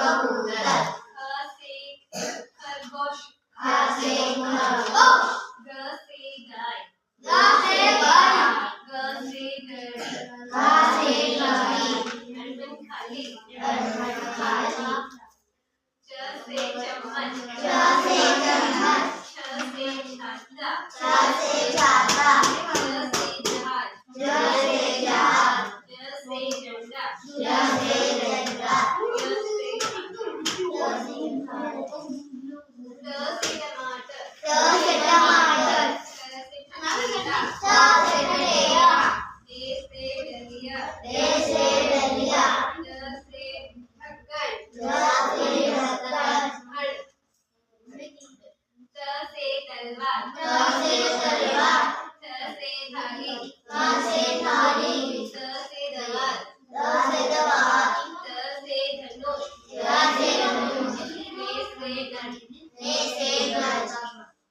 कबूतर। ख से खरगोश। ख से खरगोश। ग से गाय। ग से गाय। ग से घड़ी। ग से घड़ी। डंडन खाली। डंडन खाली। च से चम्मच। च से चम्मच। छ से छाता। छ से छाता। ज से जहाज। ज से जहाज। ज से झंडा। ज से झंडा। ज से ज से ट से टमाटर। ट से टमाटर। ठ से ठंडा। ठ से ठंडा। ड से डलिया। ड से डलिया। ढ से ढक्कन। ढ से ढक्कन। त से तलवार। त से तलवार। थ से थाली। थ से थाली। द से दवात। द से दवात। ध से धनुष। ध से धनुष। ने से गज। ने से गज।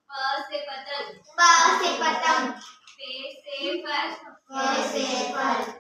प से पतंग। प से पतंग। पे से फल। फ से फल।